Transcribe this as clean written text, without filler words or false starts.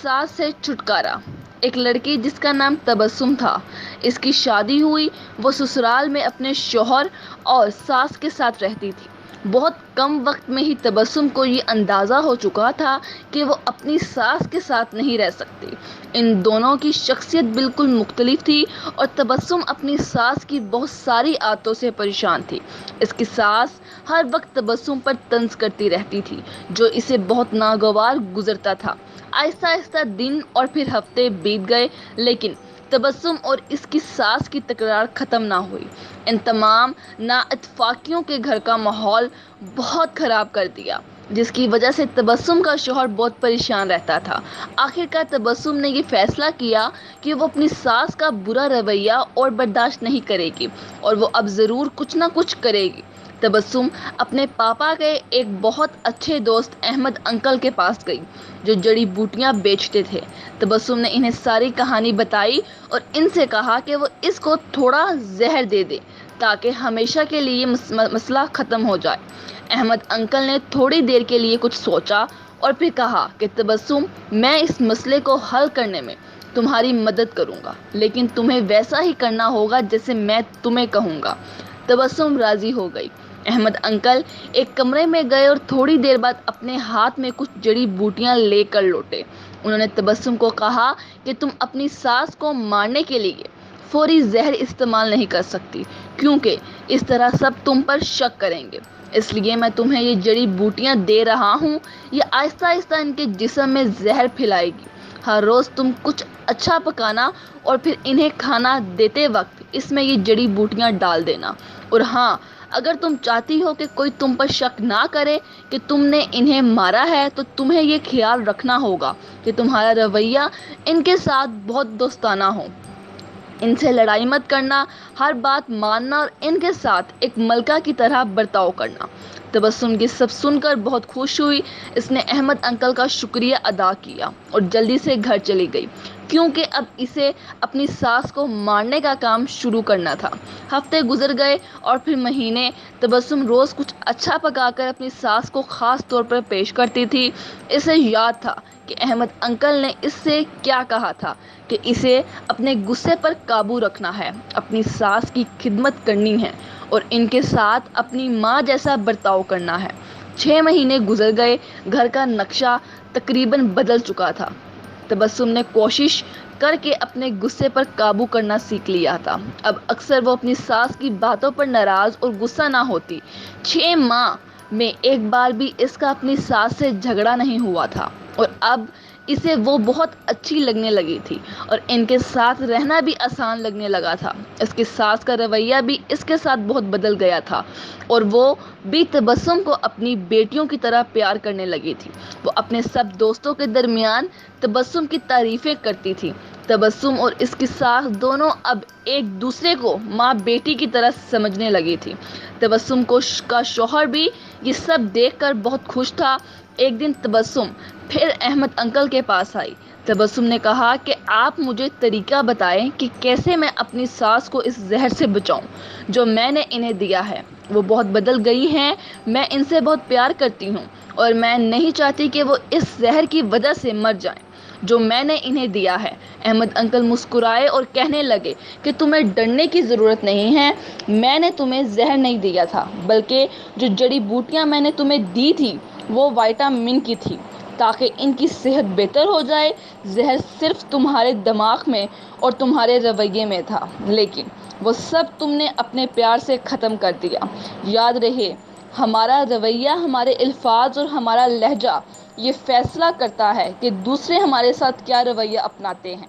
ساس سے چھٹکارا۔ ایک لڑکی جس کا نام تبسم تھا، اس کی شادی ہوئی۔ وہ سسرال میں اپنے شوہر اور ساس کے ساتھ رہتی تھی۔ بہت کم وقت میں ہی تبسم کو یہ اندازہ ہو چکا تھا کہ وہ اپنی ساس کے ساتھ نہیں رہ سکتی۔ ان دونوں کی شخصیت بالکل مختلف تھی اور تبسم اپنی ساس کی بہت ساری عادتوں سے پریشان تھی۔ اس کی ساس ہر وقت تبسم پر طنز کرتی رہتی تھی، جو اسے بہت ناگوار گزرتا تھا۔ آہستہ آہستہ دن اور پھر ہفتے بیت گئے، لیکن تبسم اور اس کی ساس کی تکرار ختم نہ ہوئی۔ ان تمام نااتفاقیوں کے گھر کا ماحول بہت خراب کر دیا، جس کی وجہ سے تبسم کا شوہر بہت پریشان رہتا تھا۔ آخرکار تبسم نے یہ فیصلہ کیا کہ وہ اپنی ساس کا برا رویہ اور برداشت نہیں کرے گی اور وہ اب ضرور کچھ نہ کچھ کرے گی۔ تبسم اپنے پاپا کے ایک بہت اچھے دوست احمد انکل کے پاس گئی، جو جڑی بوٹیاں بیچتے تھے۔ تبسم نے انہیں ساری کہانی بتائی اور ان سے کہا کہ وہ اس کو تھوڑا زہر دے دیں تاکہ ہمیشہ کے لیے مسئلہ ختم ہو جائے۔ احمد انکل نے تھوڑی دیر کے لیے کچھ سوچا اور پھر کہا کہ تبسم، میں اس مسئلے کو حل کرنے میں تمہاری مدد کروں گا، لیکن تمہیں ویسا ہی کرنا ہوگا جیسے میں تمہیں کہوں گا۔ تبسم راضی ہو گئی۔ احمد انکل ایک کمرے میں گئے اور تھوڑی دیر بعد اپنے ہاتھ میں کچھ جڑی بوٹیاں لے کر لوٹے۔ انہوں نے تبسم کو کہا کہ تم اپنی ساس کو مارنے کے لیے فوری زہر استعمال نہیں کر سکتی، کیونکہ اس طرح سب تم پر شک کریں گے۔ اس لیے میں تمہیں یہ جڑی بوٹیاں دے رہا ہوں، یہ آہستہ آہستہ ان کے جسم میں زہر پھیلائے گی۔ ہر روز تم کچھ اچھا پکانا اور پھر انہیں کھانا دیتے وقت اس میں یہ جڑی بوٹیاں ڈال دینا۔ اور ہاں، اگر تم چاہتی ہو کہ کوئی تم پر شک نہ کرے کہ تم نے انہیں مارا ہے، تو تمہیں یہ خیال رکھنا ہوگا کہ تمہارا رویہ ان کے ساتھ بہت دوستانہ ہو۔ ان سے لڑائی مت کرنا، ہر بات ماننا اور ان کے ساتھ ایک ملکہ کی طرح برتاؤ کرنا۔ تبسم یہ سب سن کر بہت خوش ہوئی۔ اس نے احمد انکل کا شکریہ ادا کیا اور جلدی سے گھر چلی گئی، کیونکہ اب اسے اپنی ساس کو مارنے کا کام شروع کرنا تھا۔ ہفتے گزر گئے اور پھر مہینے۔ تبسم روز کچھ اچھا پکا کر اپنی ساس کو خاص طور پر پیش کرتی تھی۔ اسے یاد تھا کہ احمد انکل نے اس سے کیا کہا تھا کہ اسے اپنے غصے پر قابو رکھنا ہے، اپنی ساس کی خدمت کرنی ہے اور ان کے ساتھ اپنی ماں جیسا برتاؤ کرنا ہے۔ 6 مہینے گزر گئے۔ گھر کا نقشہ تقریباً بدل چکا تھا۔ تبسم نے کوشش کر کے اپنے غصے پر قابو کرنا سیکھ لیا تھا۔ اب اکثر وہ اپنی ساس کی باتوں پر ناراض اور غصہ نہ ہوتی۔ 6 ماہ میں ایک بار بھی اس کا اپنی ساس سے جھگڑا نہیں ہوا تھا اور اب اسے وہ بہت اچھی لگنے لگی تھی اور ان کے ساتھ رہنا بھی آسان لگنے لگا تھا۔ اس کی ساس کا رویہ بھی اس کے ساتھ بہت بدل گیا تھا اور وہ بھی تبسم کو اپنی بیٹیوں کی طرح پیار کرنے لگی تھی۔ وہ اپنے سب دوستوں کے درمیان تبسم کی تعریفیں کرتی تھی۔ تبسم اور اس کی ساس دونوں اب ایک دوسرے کو ماں بیٹی کی طرح سمجھنے لگی تھی۔ تبسم کا شوہر بھی یہ سب دیکھ کر بہت خوش تھا۔ ایک دن تبسم پھر احمد انکل کے پاس آئی۔ تبسم نے کہا کہ آپ مجھے طریقہ بتائیں کہ کیسے میں اپنی ساس کو اس زہر سے بچاؤں جو میں نے انہیں دیا ہے۔ وہ بہت بدل گئی ہیں، میں ان سے بہت پیار کرتی ہوں اور میں نہیں چاہتی کہ وہ اس زہر کی وجہ سے مر جائیں جو میں نے انہیں دیا ہے۔ احمد انکل مسکرائے اور کہنے لگے کہ تمہیں ڈرنے کی ضرورت نہیں ہے، میں نے تمہیں زہر نہیں دیا تھا، بلکہ جو جڑی بوٹیاں میں نے تمہیں دی تھی وہ وٹامن کی تھی تاکہ ان کی صحت بہتر ہو جائے۔ زہر صرف تمہارے دماغ میں اور تمہارے رویے میں تھا، لیکن وہ سب تم نے اپنے پیار سے ختم کر دیا۔ یاد رہے، ہمارا رویہ، ہمارے الفاظ اور ہمارا لہجہ یہ فیصلہ کرتا ہے کہ دوسرے ہمارے ساتھ کیا رویہ اپناتے ہیں۔